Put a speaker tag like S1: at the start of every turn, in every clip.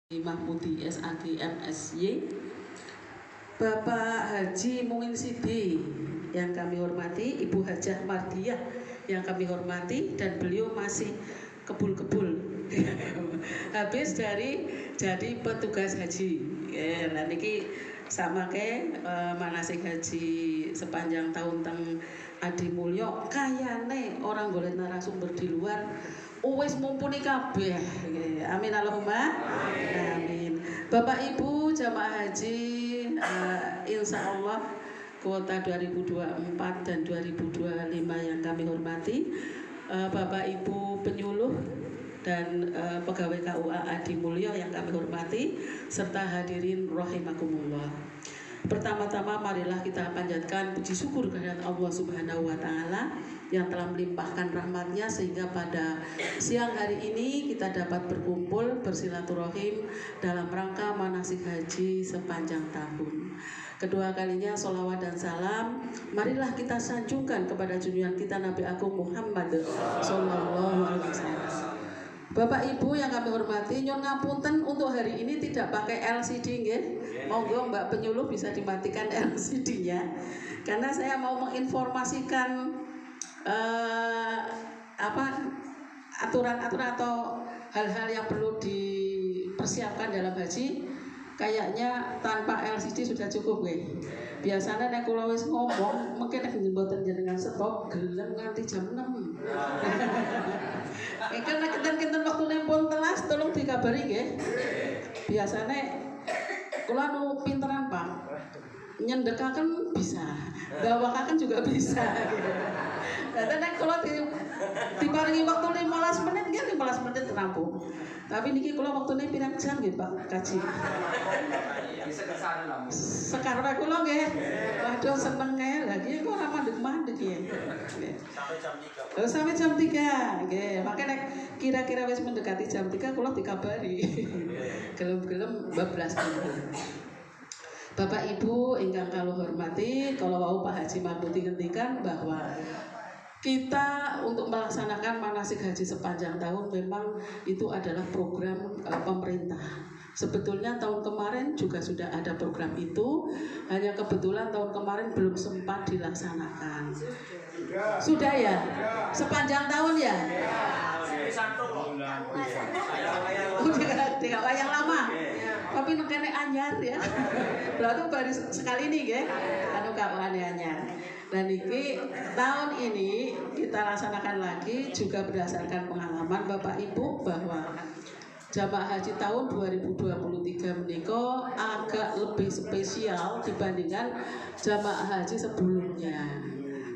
S1: Mahmudi SAG MSY, Bapak Haji Muin Sidi yang kami hormati, Ibu Hajah Mardiah yang kami hormati, dan beliau masih kebul-kebul habis dari jadi petugas haji. Nah niki sama ke manasik haji sepanjang tahun teng Adi Mulyo kayane orang golek narasumber di luar wis mumpuni kabeh. Amin Allahumma amin. Bapak Ibu jamaah haji, insya Allah kuota 2024 dan 2025 yang kami hormati, Bapak Ibu penyuluh dan pegawai KUA Adi Mulyo yang kami hormati, serta hadirin rahimakumullah. Pertama-tama marilah kita panjatkan puji syukur kehadirat Allah Subhanahu wa taala yang telah melimpahkan rahmatnya sehingga pada siang hari ini kita dapat berkumpul bersilaturahim dalam rangka manasik haji sepanjang tahun. Kedua kalinya sholawat dan salam marilah kita sanjungkan kepada junjungan kita Nabi Agung Muhammad sallallahu alaihi wasallam. Bapak Ibu yang kami hormati, nyon ngapunten untuk hari ini tidak pakai LCD nggih. Monggo Mbak penyuluh bisa dimatikan LCD-nya. Karena saya mau menginformasikan aturan-aturan atau hal-hal yang perlu dipersiapkan dalam haji. Kayaknya tanpa LCD sudah cukup gue. Biasanya nek kula wis ngomong mungkin nek mboten jenengan stop gelem nganti jam 6. Kan nek kinten waktune pun telas tolong dikabari nggih. Biasanya kula nu pinteran Pak. Nyendekaken bisa, gawakaken juga bisa gitu. Dan nek kula diparingi waktu 15 menit nggih 15 menit rampung. Tapi niki kula waktune pirang jam nggih Pak kaji. Sekarang kula nggih. Waduh seneng nggih. Lagi kok ora mandeg-mandeg ya. Sampai jam 3 nggih. Makanya nek kira-kira wis mendekati jam 3 kula dikabari. Gelem-gelem bablas dulu. Bapak Ibu ingkang kula hormati, kalau wau Pak Haji Mahmudi ngendikan bahwa kita untuk melaksanakan manasik haji sepanjang tahun memang itu adalah program pemerintah. Sebetulnya tahun kemarin juga sudah ada program itu, hanya kebetulan tahun kemarin belum sempat dilaksanakan. Sudah ya? Sepanjang tahun ya? Udah wayang lama. Tapi nekene anyar ya. Berarti baru sekali ini ya. Anu kawane anyar. Dan ini tahun ini kita laksanakan lagi juga berdasarkan pengalaman Bapak Ibu bahwa jamaah haji tahun 2023 menika agak lebih spesial dibandingkan jamaah haji sebelumnya.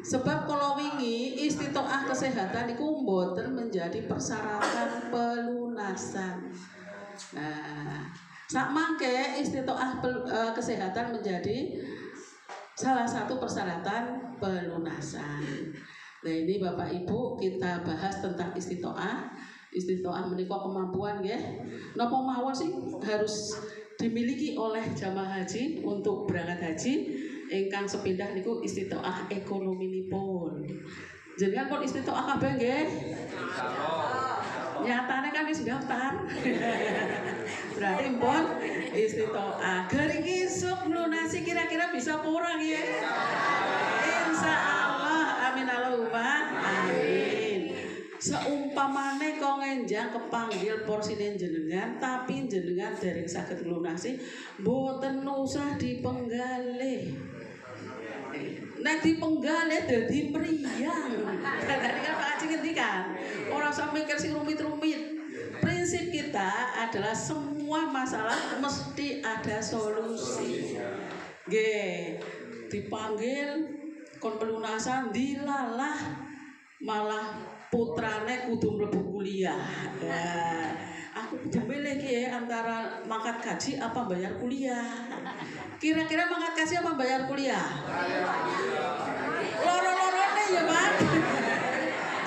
S1: Sebab kalau wingi istitoah kesehatan itu mboten menjadi persyaratan pelunasan. Nah, sak mangke istitoah kesehatan menjadi salah satu persyaratan pelunasan. Nah ini Bapak Ibu kita bahas tentang istitoah. Istitoah menika kemampuan ya. Napa mawon sih harus dimiliki oleh jamaah haji untuk berangkat haji ingkang sepindah niku istitoah ekonominipun. Jenengan pun istitoah kabeh nggih? Nyatane kan wis daftar. Berarti pun istitoah. Gering isuk lunasi kira-kira bisa kurang ya. Insya Allah amin Allahumma amin. Seumpamane kok ngenjang kepanggil porsine jenengan tapi jenengan dereng saged lunasi mboten usah dipenggalih. Nek dipenggalih dadi mriyang. Tadi kan Pak Haji ngendikan, ora usah mikir sing rumit-rumit. Prinsip kita adalah semua masalah mesti ada solusi. Nggih, dipanggil kon pelunasan dilalah malah putrane kudu mlebu kuliah. Ya, aku kudu milih ki antara mangkat gaji apa bayar kuliah. Kira-kira mangkat gaji apa bayar kuliah? Loro-lorone ya, Pak.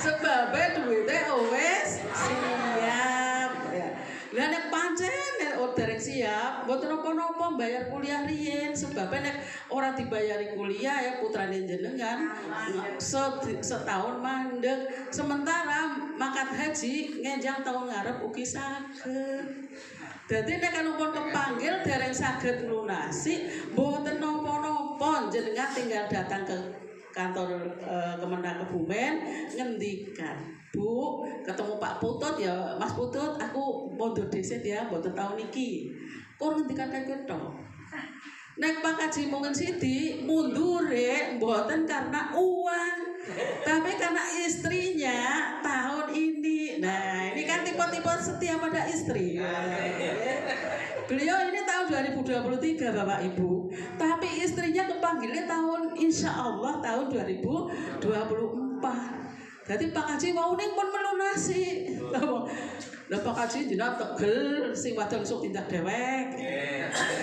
S1: Sebab duwite wis siap. Lah nek pancen dereng siap, mboten napa-napa bayar kuliah riyen sebab nek ora dibayari kuliah ya putrane jenengan setahun mandeg. Sementara mangkat haji ngenjang tahun ngarep ugi saged. Dadi nek kanupun kepanggil dereng saged nglunasi, mboten napa-napa jenengan tinggal datang ke kantor Kemenang Kebumen ngendikan, Bu, ketemu Pak Putut ya, Mas Putut, aku mundur dhisik ya, mboten tau niki. Kur ngendikan kaya tok. Nek Pak Haji Mungin Sidi mundur mboten karena uang, tapi karena istrinya tahun ini. Nah, ini kan tipe-tipe setia pada istri. Beliau ini tahun 2023 Bapak Ibu, tapi istrinya kepanggilnya tahun insya Allah tahun 2024. Jadi Pak Haji mau ning pun melunasi. Lah Pak Haji jenengan tegel sing wadon sok tindak dewek.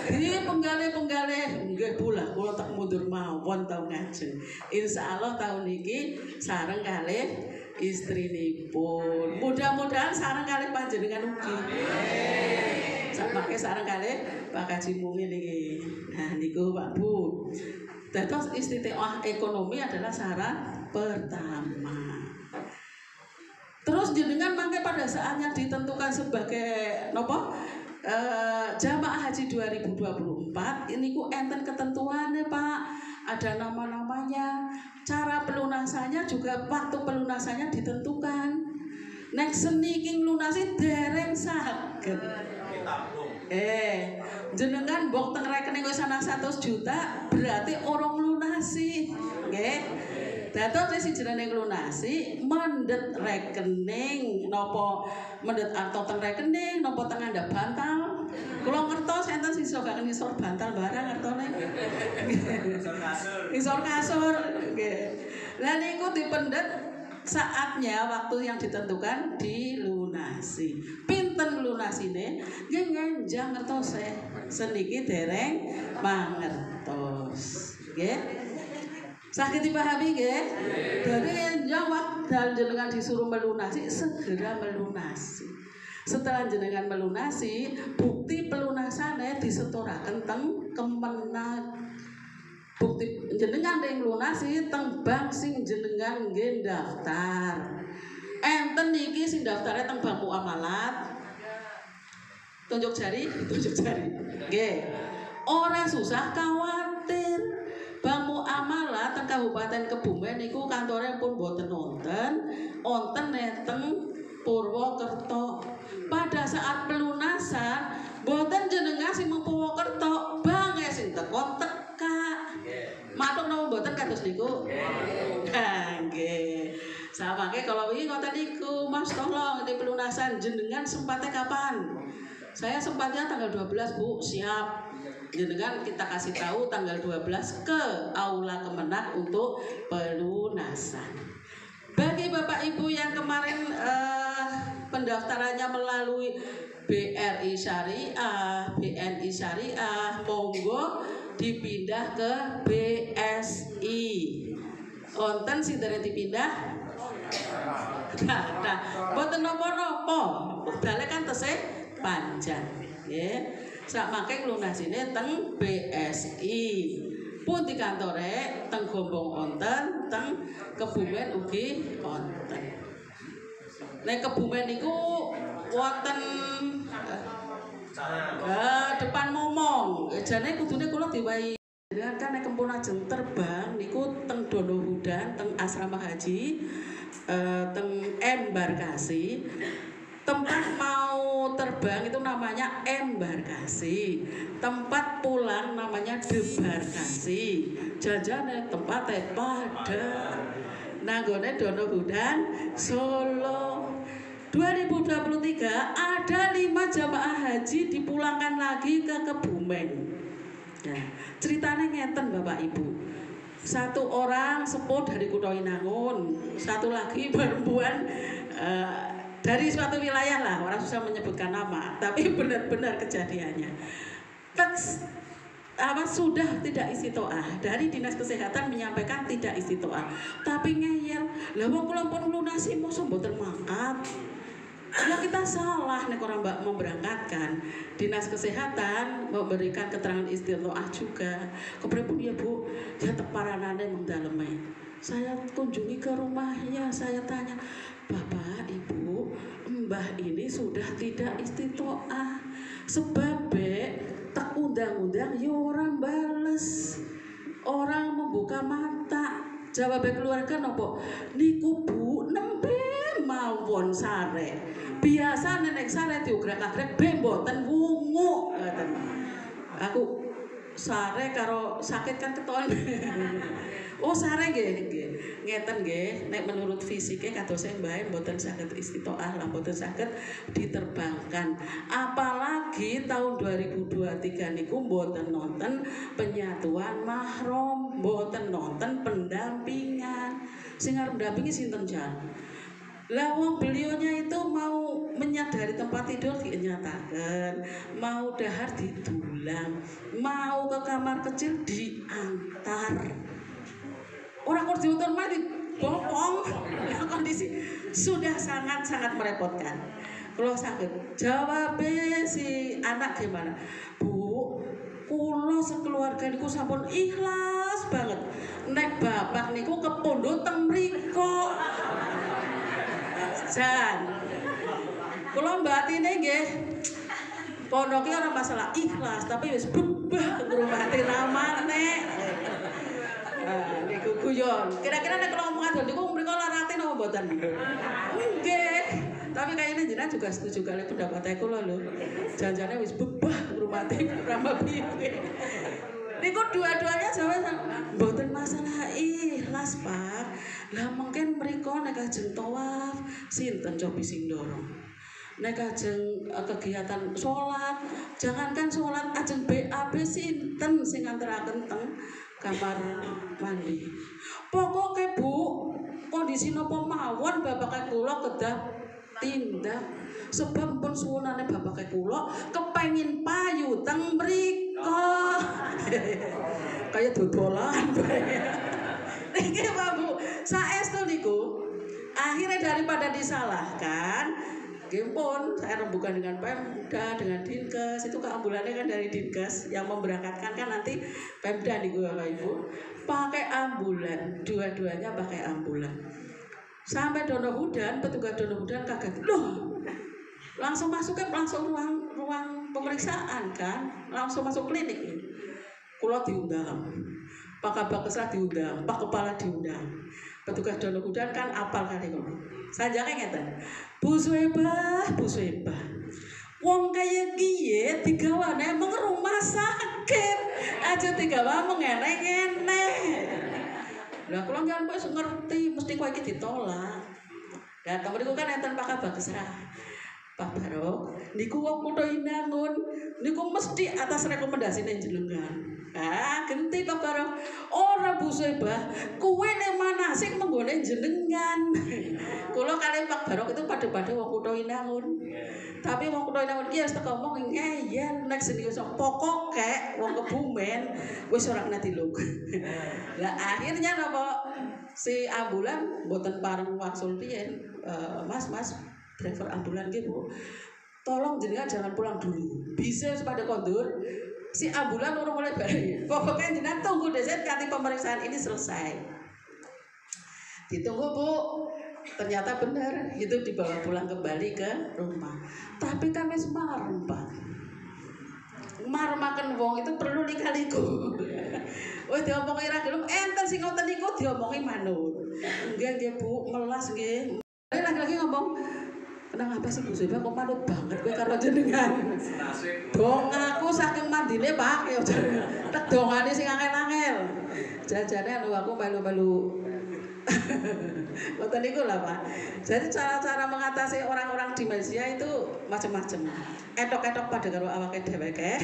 S1: Iki penggale-penggale nggih pula kula tak mundur mawon tahun ngajeng. Insyaallah tahun iki sareng kalih istrinipun. Mudah-mudahan sareng kalih panjenengan ugi. Samangke sareng kalih Pak Haji Mungin iki. Nah niku Pak Bu. Dados istiqomah ekonomi adalah syarat pertama. Terus jenengan mangke pada saatnya ditentukan sebagai nopo jamaah haji 2024 ini ku enten ketentuannya Pak, ada nama-namanya, cara pelunasannya juga waktu pelunasannya ditentukan. Nek seniki lunasi dereng saged. Jenengan mbok teng rekening wis ana 100 juta berarti orang lunasi, nggih. Dados sing jenenge lunasi mendet rekening napa mendet atau teng rekening napa teng ngandhap bantal. Kula ngertos enten sing iso gak ngisor bantal barang ngertone. Ngisor kasur, nggih. Lah niku dipendet saatnya waktu yang ditentukan dilunasi. Pinten lunasine? Nggih ngenjang ngertos seniki dereng mangertos. Nggih. Sakit dipahami nggih? Dadi yang waktu jenengan disuruh melunasi segera melunasi. Setelah jenengan melunasi, bukti pelunasannya disetoraken teng Kemenang. Bukti jenengan ring lunasi teng bank sing jenengan nggih daftar. Enten niki sing daftare teng Bank Muamalat. Tunjuk jari. Nggih. Ora susah khawatir. Bank Muamalat teng Kabupaten Kebumen niku kantore pun boten wonten teng Purwokerto. Pada saat pelunasan boten jenengan sing mung Purwokerto, bank sing teka. Matur napa boten kados niku? Nggih. Samangke kalau wingi ngoten niku, Mas tolong ini pelunasan jenengan sempatnya kapan? Saya sempatnya tanggal 12 Bu, siap. Jenengan kita kasih tahu tanggal 12 ke Aula Kemenang untuk pelunasan. Bagi Bapak Ibu yang kemarin pendaftarannya melalui BRI Syariah, BNI Syariah, monggo dipindah ke BSI. Wonten sing dereng dipindah? Nah, mboten napa-napa. Dale kan tesih panjang, nggih. Samangke lunasine teng BSI. Pun di kantore teng Gombong wonten, teng Kebumen ugi wonten. Nek Kebumen niku wonten depan momong. Jane kudune kula diwahi. Jenengan kan nek kempun ajeng terbang niku teng Donohudan, teng asrama haji, teng embarkasi. Tempat mau terbang itu namanya embarkasi. Tempat pulang namanya debarkasi. Jajane tempatnya pada nanggone Donohudan, Solo. 2023 ada 5 jamaah haji dipulangkan lagi ke Kebumen. Nah, ceritanya ngeten Bapak Ibu. Satu orang sepuh dari Kutoinangun, satu lagi perempuan dari suatu wilayah lah, orang susah menyebutkan nama, tapi benar-benar kejadiannya. Sudah tidak istitoah, dari Dinas Kesehatan menyampaikan tidak istitoah, tapi ngeyel, lah wong kula pun lunasi mosok mboten mangkat. Ya kita salah nek orang mbak memberangkatkan. Dinas Kesehatan memberikan keterangan istitoah juga. Kepripun ya Bu, ya teparanane mendaleme. Saya kunjungi ke rumahnya, saya tanya, Bapak, Ibu, Mbah ini sudah tidak istitoah. Sebab tak undang-undang ya orang bales. Orang membuka mata. Jawab keluarga nopo niku Bu nembe mawon sare. Biasa nenek sare diugrek-agrek be mboten wungu ngoten. Aku sare karo sakit kan keton. Oh sare nggih ngeten nggih nek menurut fisiknya kados mbae mboten saged istitoah lan mboten saged diterbangkan. Apalagi tahun 2023 niku mboten nonton penyatuan mahram, mboten nonton pendampingan. Sing arep ndampingi sinten jan? Lah wong belionya itu mau menyadari tempat tidur dinyatakan, mau dahar didulang, mau ke kamar kecil diantar. Orang kursi motor mah dibopong. Kondisi sudah sangat-sangat merepotkan. Kalau sakit, jawab si anak gimana? Bu, kulo sekeluarga niku sampun ikhlas banget. Nek bapak niku kepundhut teng mriko. Jan, kulo batine nggih kono ki ora masalah ikhlas, tapi wis bebah ngrumati ramane. Niku guyon. Kira-kira nek kalau ngomong adol niku mriko larate napa mboten? Nggih. Tapi kayaknya jenengan juga setuju kali pendapat kula lho. Janjane wis bebah ngrumati rama piye. Niku dua-duanya jawab mboten masalah ikhlas, Pak. Lah mungkin mriko nek ajeng tawaf sinten cobi sing ndorong. Nek ajeng kegiatan sholat, jangankan sholat ajeng BAB sinten sing nganteraken teng kamar mandi. Pokoknya Bu, kondisi napa mawon bapak kula kedah tindak. Sebab pun suwunane bapak kula kepengin payu teng mriko. Kayak dodolan bae. Niki Pak Bu, saestu niku akhirnya daripada disalahkan, Gimpun, saya rembukan dengan Pemda, dengan Dinkes, itu keambulannya kan dari Dinkes yang memberangkatkan kan nanti Pemda nih gue Bapak Ibu, pakai ambulan, dua-duanya pakai ambulan. Sampai Dono Hudan, petugas Dono Hudan kaget, loh, langsung masuknya langsung ruang pemeriksaan kan, langsung masuk klinik. Kulo diundang, Pak Kabakesra diundang, Pak Kepala diundang. Petugas Dono Hudan kan apal kali kok. Sanjake ngeten. Bu Swebah. Wong kaya kiye digawane emang rumah sakit. Aja digawa mengene-ngene. Lah kula kan wis ngerti mesti kowe iki ditolak. Lah temen kan enten Pak Kabakesra. Pak Barok, niku wong Kutha Inangun, niku mesti atas rekomendasine jenengan. Genti Pak Barok. Ora Bu Sebah, kuwe nek manasik menggone jenengan. Kula kali Pak Barok itu pada wong Kutha Inangun. Tapi wong Kutha Inangun iki wis teko ngomong ngeyel nek seni pokok kek wong Kebumen wis ora kena diluk. Lah akhirnya napa si ambulan mboten pareng waksul piyen, Mas driver ambulan gitu, Bu. Tolong jenengan jangan pulang dulu. Bisa pada kondur. Si ambulan orang mulai balik. Pokoknya jenengan tunggu deh nanti pemeriksaan ini selesai. Ditunggu Bu. Ternyata benar itu dibawa pulang kembali ke rumah. Tapi kan wis marem, Pak. Makan wong itu perlu lika-liku. Wis diomongi ra gelem enten sing ngoten niku diomongi manut. Nggih Bu, melas nggih. Lagi-lagi ngomong kenapa sih Bu Sebah kok manut banget kowe karo jenengan? Dong aku saking mandine Pak, ya tek dongane sing angel-angel. Jajane anu aku melu-melu. Ngoten niku lah Pak. Jadi cara-cara mengatasi orang-orang demensia itu macam-macam. Etok-etok pada karo awake dheweke.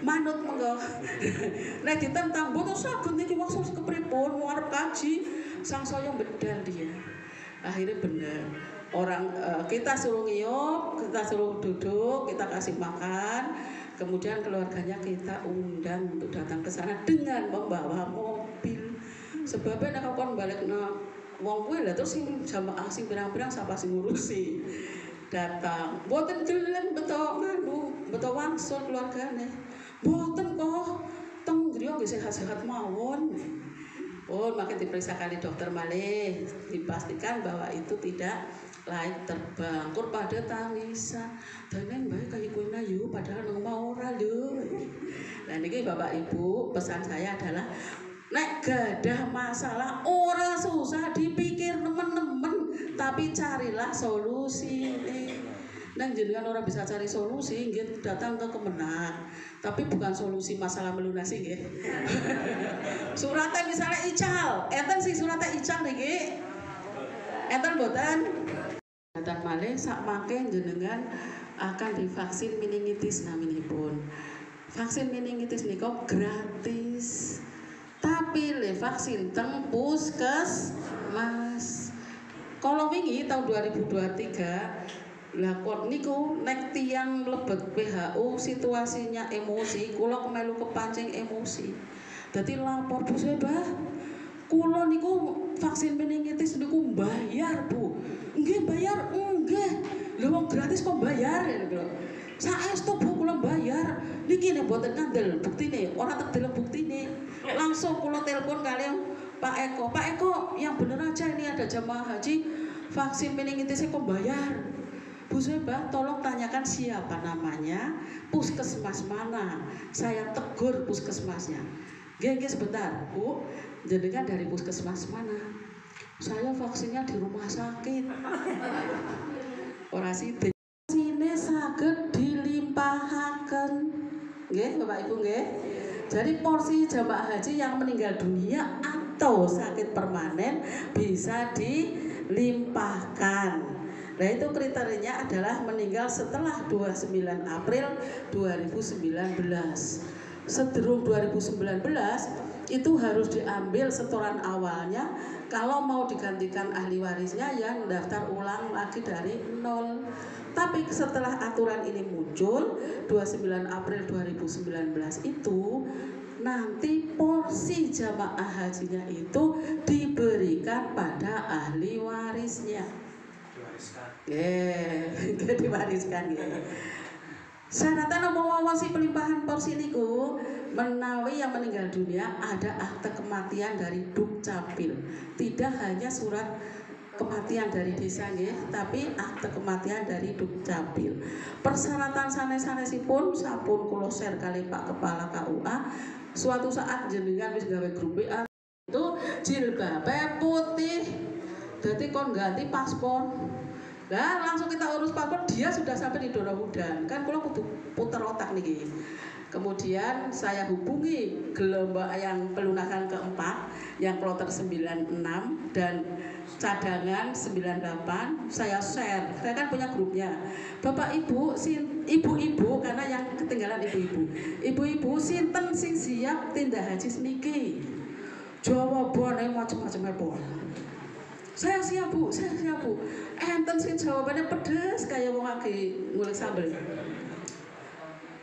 S1: Manut mengko. Nek ditentang mboten saged niki maksud kepripun mau arep kaji sangsaya bedal dia. Akhirnya benar. Orang kita suruh ngiyup, kita suruh duduk, kita kasih makan, kemudian keluarganya kita undang untuk datang ke sana dengan membawa mobil. Sebabnya nek kon balekna wong kuwi lha terus sing jamaah sing pirang-pirang sapa sing ngurusi. Datang, mboten gelem beto wangsul keluargane. Mboten kok teng griya nggih sehat-sehat mawon. Oh, makin diperiksa kali dokter malih, dipastikan bahwa itu tidak lain terbang, kur pada tangisan. Dan baik kayak kue nayu, padahal nang mau ora lho. Nah niki Bapak Ibu, pesan saya adalah nek gadah masalah ora susah dipikir nemen-nemen, tapi carilah solusi. Neng jenengan orang bisa cari solusi, nggih datang ke Kemenang, tapi bukan solusi masalah melunasi nggih. Suratnya misalnya ical, enten sih suratnya ical niki. Enten boten? Datang malih sak mangke jenengan akan divaksin meningitis naminipun. Vaksin meningitis niku gratis. Tapi le vaksin teng puskesmas. Kalau wingi tahun 2023 lah kok niku nek tiyang mlebet WHO situasinya emosi, kula kemelu kepancing emosi. Dadi lapor Bu Sebah, kula niku vaksin meningitis niku bayar Bu. Nggih bayar, nggih. Lha wong gratis kok bayar lho. Saestu Bu kula bayar. Niki nek mboten ngandel buktine, ora tak delok buktine. Langsung kula telepon kalian Pak Eko. Pak Eko, yang bener aja ini ada jamaah haji vaksin meningitis kok bayar. Bu Sebah, tolong tanyakan siapa namanya, puskesmas mana. Saya tegur puskesmasnya. Nggih sebentar, Bu. Jenengan dari puskesmas mana? Saya vaksinnya di rumah sakit. Ora sithik. Sine saged dilimpahaken. Nggih, Bapak Ibu nggih. Jadi porsi jamaah haji yang meninggal dunia atau sakit permanen bisa dilimpahkan. Nah itu kriterianya adalah meninggal setelah 29 April 2019. Sederung 2019 itu harus diambil setoran awalnya. Kalau mau digantikan ahli warisnya yang daftar ulang lagi dari nol. Tapi setelah aturan ini muncul 29 April 2019 itu nanti porsi jamaah hajinya itu diberikan pada ahli warisnya. Diwariskan ya. Syaratan si pelimpahan porsi niku menawi yang meninggal dunia ada akte kematian dari Dukcapil. Tidak hanya surat kematian dari desa nggih, tapi akte kematian dari Dukcapil. Persyaratan sanes-sanesipun sampun kula share kali Pak Kepala KUA. Suatu saat jenengan wis gawe grup WA itu jilbabe putih. Dadi kon ganti paspor. Nah langsung kita urus paspor, dia sudah sampai di Donohudan. Kan kula kudu puter otak nih. Kemudian saya hubungi gelombang yang pelunasan keempat yang kloter 96 dan cadangan 98. Saya share, saya kan punya grupnya. Bapak ibu, ibu-ibu karena yang ketinggalan ibu-ibu sinten sing siap tindak haji semiki. Jawabannya macam-macam pol. Saya siap Bu. Enten sing jawabannya pedes kayak wong lagi ngulik sambel.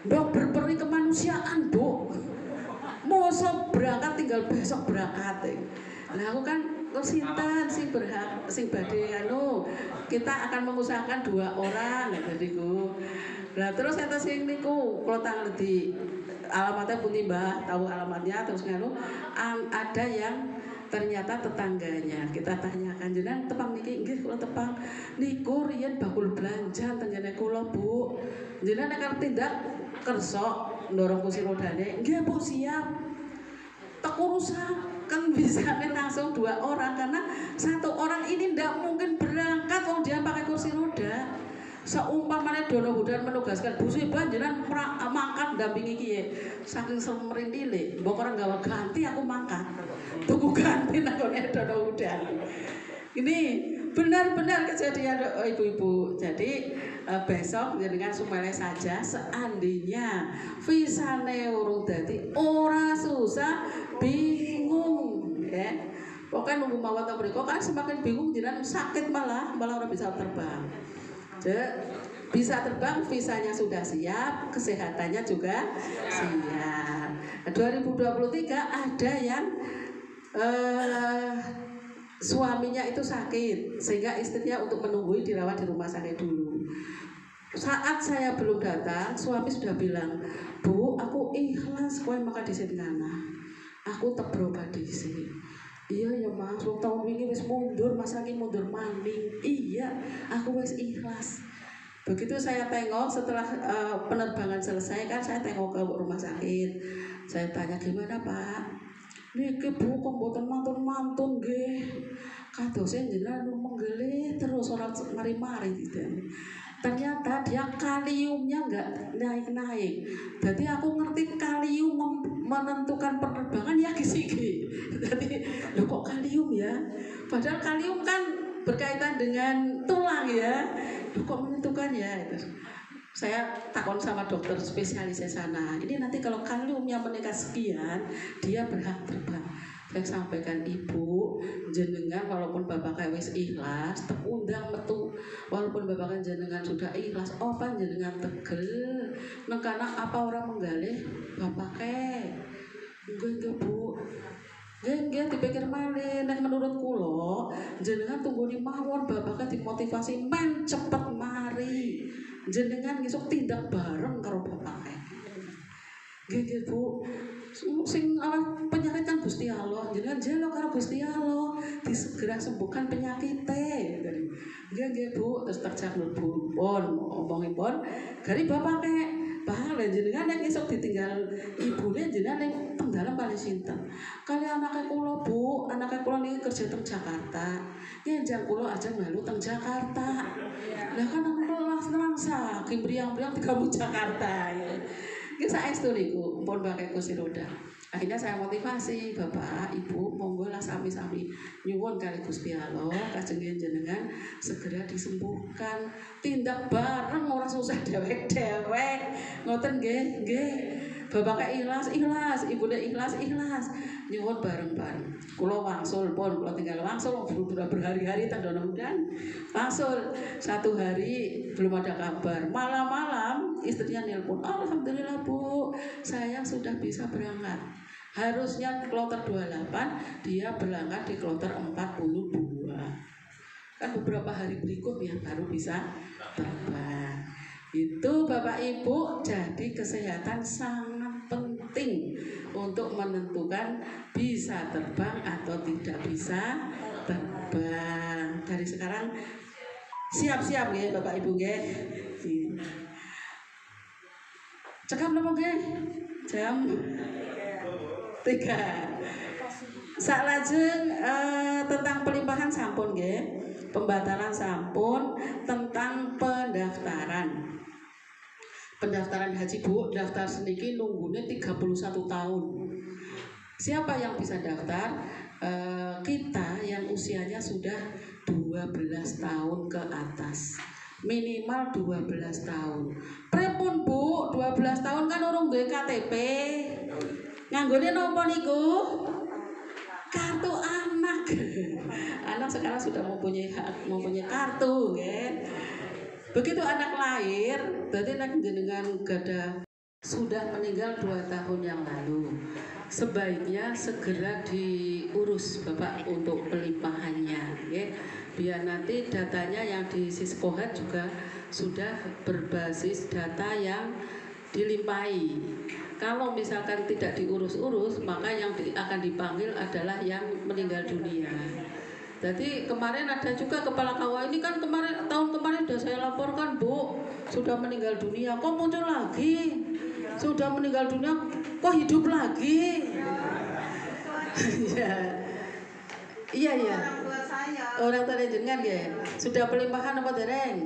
S1: Mbok berperi kemanusiaan Bu. Mosok berangkat tinggal besok berangkat. Nah aku kan sinten sing berhak sing badhe anu kita akan mengusahakan 2 orang dadiku. Nah terus enten sing niku kula tanglet di alamatnya pundi Mbah, tahu alamatnya terus nganu ada yang ternyata tetangganya. Kita tanyakan jenengan tepang niki nggih kula tepang niku riyen bakul belanja tenjane kula Bu. Jenengan akan tindak kersa ndorong kursi rodane. Nggih Bu siap. Tak urusaken bisane langsung 2 orang karena 1 orang ini ndak mungkin berangkat wong dia pakai kursi roda. Seumpamane Donohudan menugaskan Bu Sebah jenengan mangkat dampingi kiye. Saking semerindile, mbok ora gawe ganti aku mangkat. Tuku ganti nang Donohudan. Ini benar-benar kejadian ibu-ibu. Jadi besok jenengan sumele saja seandainya visane urung dadi ora susah bingung ya. Pokoknya nunggu mawon ta mriko kan semakin bingung jenengan sakit malah ora bisa terbang. Bisa terbang, visanya sudah siap, kesehatannya juga siap. 2023 ada yang suaminya itu sakit sehingga istrinya untuk menunggu dirawat di rumah sakit dulu. Saat saya belum datang, suami sudah bilang, Bu, aku ikhlas kowe makan di sini ngana. Aku tak berobat di sini. Iya ya Mas, wong tahun wingi wis mundur, Mas lagi mundur maning. Iya, aku wis ikhlas. Begitu saya tengok setelah penerbangan selesai kan saya tengok ke rumah sakit. Saya tanya gimana Pak? Niki Bu kok mboten mantun-mantun nggih. Kadose jenengan menggele terus ora mari-mari gitu. Ternyata dia kaliumnya nggak naik-naik. Jadi aku ngerti kalium menentukan penerbangan ya kisiki. Jadi loh kok kalium ya? Padahal kalium kan berkaitan dengan tulang ya. Loh kok menentukan ya? Saya takon sama dokter spesialis di sana. Ini nanti kalau kaliumnya meningkat sekian, dia berhak terbang. Saya sampaikan ibu, jenengan walaupun bapak wis ikhlas, undang metu, walaupun bapak jenengan sudah ikhlas, apa jenengan tegel, nengkana apa orang menggalih bapak enggak bu. Nggih dipikir malih nek menurut kula jenengan tungguni mawon bapak dimotivasi men cepet mari. Jenengan ngisuk tindak bareng karo bapak. Nggih Bu. Sing penyakit kan Gusti Allah. Jenengan jelo karo Gusti Allah disegera sembuhkan penyakite. Nggih Bu, terus terjak mlebu pun omongipun gari bapak bahal jenengan nek esuk ditinggal ibune jenengan ning teng dalem kali sinten. Kali anake kula Bu, anake kula niki kerja teng Jakarta. Njenjang kula ajeng melu teng Jakarta. Lah kan langsa kimbriang-briang kamu Jakarta ya. Iki saestu niku pun pakai kursi roda. Akhirnya saya motivasi Bapak, Ibu, monggo lah sami-sami nyuwun kali Gusti Allah kajeng jenengan segera disembuhkan. Tindak bareng ora susah dewek-dewek. Ngoten nggih. Bapak ikhlas, Ibune ikhlas. Nyuwun bareng-bareng. Kula wangsul pun, kula tinggal wangsul berhari-hari tanda mudan. Wangsul 1 hari belum ada kabar. Malam-malam istrinya nelpon, "Alhamdulillah Bu, saya sudah bisa berangkat." Harusnya kloter 28, dia berangkat di kloter 42. Kan beberapa hari berikutnya baru bisa terbang. Itu Bapak Ibu, jadi kesehatan sangat penting untuk menentukan bisa terbang atau tidak bisa terbang. Dari sekarang siap-siap ya Bapak Ibu nggih. Cekap napa nggih? Jam 3. Salajeng tentang pelimpahan sampun nggih. Pembatalan sampun tentang pendaftaran haji Bu, daftar seniki nunggune 31 tahun. Siapa yang bisa daftar? Kita yang usianya sudah 12 tahun ke atas. Minimal 12 tahun. Pripun Bu, 12 tahun kan urung duwe KTP. Nganggone napa niku? Kartu anak. Anak sekarang sudah mempunyai hak, mempunyai kartu, ya. Begitu anak lahir, berarti anak jenengan gada sudah meninggal 2 tahun yang lalu. Sebaiknya segera diurus Bapak untuk pelimpahannya, ya. Biar nanti datanya yang di Siskohat juga sudah berbasis data yang dilimpahi. Kalau misalkan tidak diurus-urus, maka yang akan dipanggil adalah yang meninggal dunia. Jadi kemarin ada juga kepala KUA ini kan tahun kemarin sudah saya laporkan Bu, sudah meninggal dunia. Kok muncul lagi? Sudah meninggal dunia, kok hidup lagi? Iya. Orang tua jenengan ya. Sudah pelimpahan apa dereng?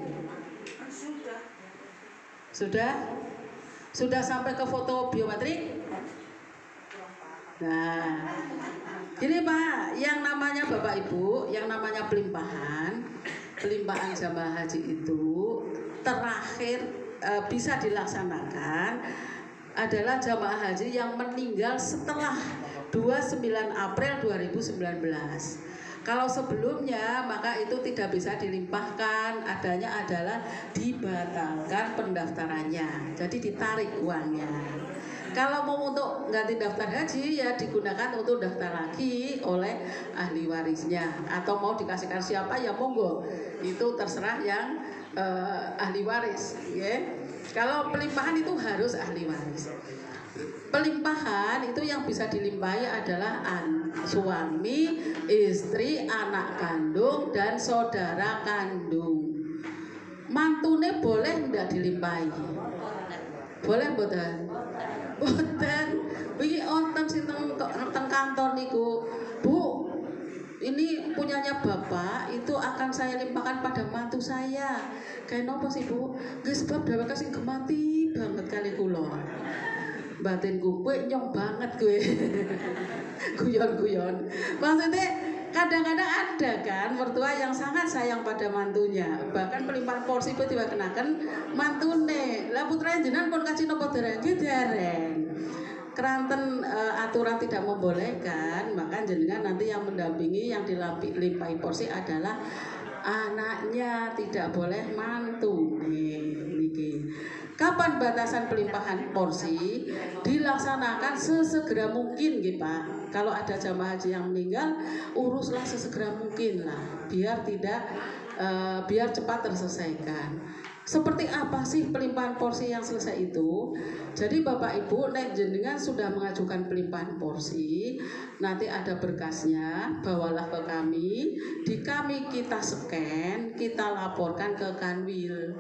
S1: Sudah sampai ke foto biometrik? Nah, gini Pak, yang namanya Bapak Ibu, yang namanya pelimpahan jamaah haji itu terakhir bisa dilaksanakan adalah jamaah haji yang meninggal setelah 29 April 2019. Kalau sebelumnya maka itu tidak bisa dilimpahkan, adanya adalah dibatalkan pendaftarannya, jadi ditarik uangnya. Kalau mau untuk ganti daftar haji ya digunakan untuk daftar lagi oleh ahli warisnya, atau mau dikasihkan siapa ya monggo, itu terserah yang ahli waris, ya. Kalau pelimpahan itu harus ahli waris. Pelimpahan itu yang bisa dilimpahi adalah suami, istri, anak kandung, dan saudara kandung. Mantune boleh ndak dilimpahi? Boleh mboten? Mboten. Wingi wonten sing teng kantor niku, Bu, ini punyanya Bapak itu akan saya limpahkan pada mantu saya. Kayak nopo sih Bu? Nggih sebab dheweke sing gemati banget kali kula. Batinku kowe nyong banget kowe. Guyon-guyon. Maksudnya kadang-kadang ada kan mertua yang sangat sayang pada mantunya. Bahkan pelimpahan porsi itu diwakenaken mantune. Lah putra jenengan pun kasih nopo dereng dereng. Keranten aturan tidak membolehkan, maka jenengan nanti yang mendampingi yang dilimpahi porsi adalah anaknya, tidak boleh mantu. Niki. Kapan batasan pelimpahan porsi? Dilaksanakan sesegera mungkin, gitu Pak. Kalau ada jamaah haji yang meninggal, uruslah sesegera mungkin lah, biar cepat terselesaikan. Seperti apa sih pelimpahan porsi yang selesai itu? Jadi Bapak Ibu, nek jenengan sudah mengajukan pelimpahan porsi, nanti ada berkasnya, bawalah ke kami. Di kami kita scan, kita laporkan ke Kanwil.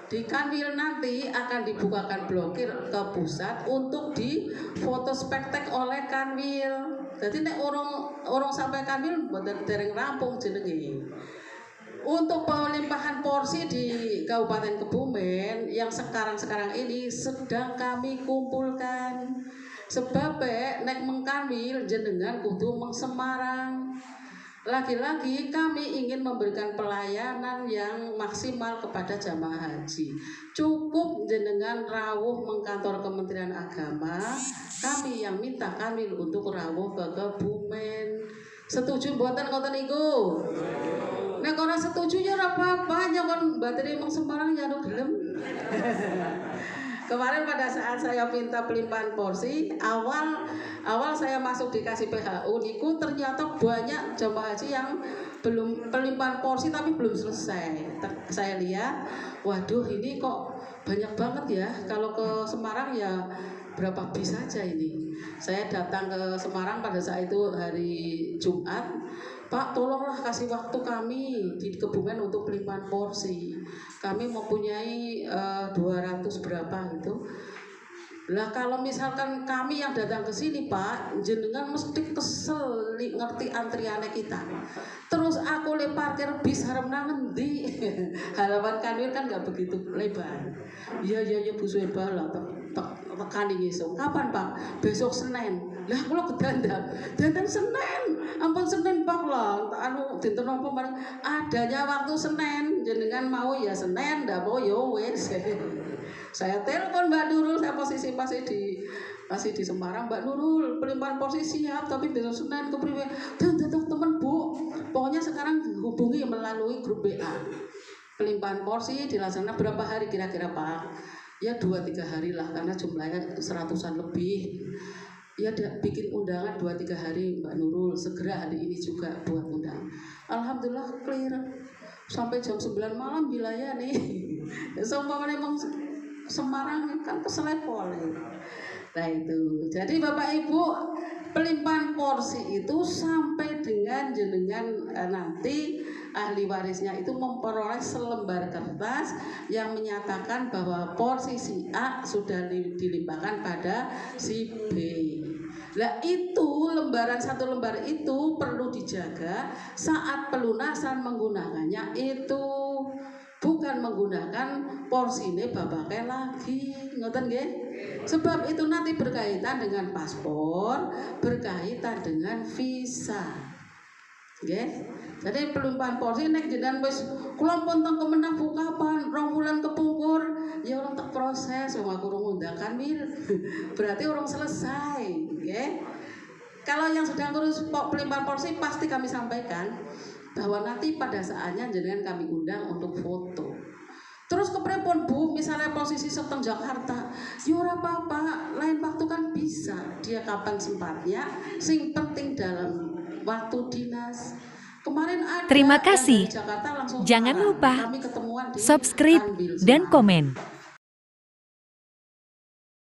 S1: Di Kanwil nanti akan dibukakan blokir ke pusat untuk di foto spektek oleh Kanwil. Jadi nek orang sampai Kanwil mboten dereng rampung jenenge. Untuk pelimpahan porsi di Kabupaten Kebumen yang sekarang ini sedang kami kumpulkan. Sebab nek mengkanwil jenengan kudu meng Semarang. Lagi-lagi kami ingin memberikan pelayanan yang maksimal kepada jamaah haji. Cukup jenengan rawuh mengkantor Kementerian Agama, kami yang minta kanwil untuk rawuh ke Kebumen. Setuju mboten ngoten niku? Nek ora setuju ya ora apa-apa, nyokon bateri mung Semarang ya gelem. Kemarin pada saat saya minta pelimpahan porsi, awal saya masuk dikasih PHU niku ternyata banyak jemaah haji yang belum pelimpahan porsi tapi belum selesai. Saya lihat, waduh ini kok banyak banget ya. Kalau ke Semarang ya berapa bis saja ini. Saya datang ke Semarang pada saat itu hari Jumat. Pak, tolonglah kasih waktu kami di Kebumen untuk pelimpahan porsi. Kami mempunyai 200 berapa gitu. Lah kalau misalkan kami yang datang ke sini Pak, jenengan mesti kesel ngerti antriannya kita. Terus aku le parkir bis harap nangen di halaman Kanwil kan nggak begitu lebar. Iya Bu Sueba lah tekan besok. Kapan Pak? Besok Senin. Lah kalau kedandan Senin. Ampun Senin Pak lah. Anu dinten napa bareng adanya waktu Senin. Jenengan mau ya Senin, ndak mau ya wis. Saya telepon Mbak Nurul, saya posisi masih di Semarang. Mbak Nurul, pelimpahan porsi siap, tapi besok Senin kepriwe? Temen Bu, pokoknya sekarang hubungi melalui grup WA. Pelimpahan porsi dilaksanakan berapa hari kira-kira Pak? Ya 2-3 hari lah, karena jumlahnya 100-an lebih. Ya bikin undangan 2-3 hari Mbak Nurul, segera hari ini juga buat undang. Alhamdulillah clear. Sampai jam 9 malam dilayani. Seumpama memang Semarang kan keselepol. Nah itu. Jadi Bapak Ibu, pelimpahan porsi itu sampai dengan jenengan nanti ahli warisnya itu memperoleh selembar kertas yang menyatakan bahwa porsi si A sudah dilimpahkan pada si B. Nah itu satu lembar itu perlu dijaga saat pelunasan menggunakannya itu. Bukan menggunakan porsi ini babake lagi, ngoten nggih? Sebab itu nanti berkaitan dengan paspor, berkaitan dengan visa. Nggih? Jadi pelimpahan porsi nek jenengan wis kula pun teng Kemenang Bu kapan 2 bulan kepungkur, ya orang tak proses wong aku urung undangan mir. Berarti orang selesai, nggih? Kalau yang sedang ngurus pelimpahan porsi pasti kami sampaikan bahwa nanti pada saatnya jenengan kami undang untuk foto. Terus keprepon Bu, misalnya posisi seteng Jakarta, ya ora apa-apa, lain waktu kan bisa. Dia kapan sempatnya, sing penting dalam waktu dinas. Kemarin ada
S2: Terima kasih.
S1: Jakarta langsung
S2: jangan lupa
S1: kami ketemuan di
S2: subscribe
S1: Kanwil
S2: dan
S1: Semarang.
S2: komen.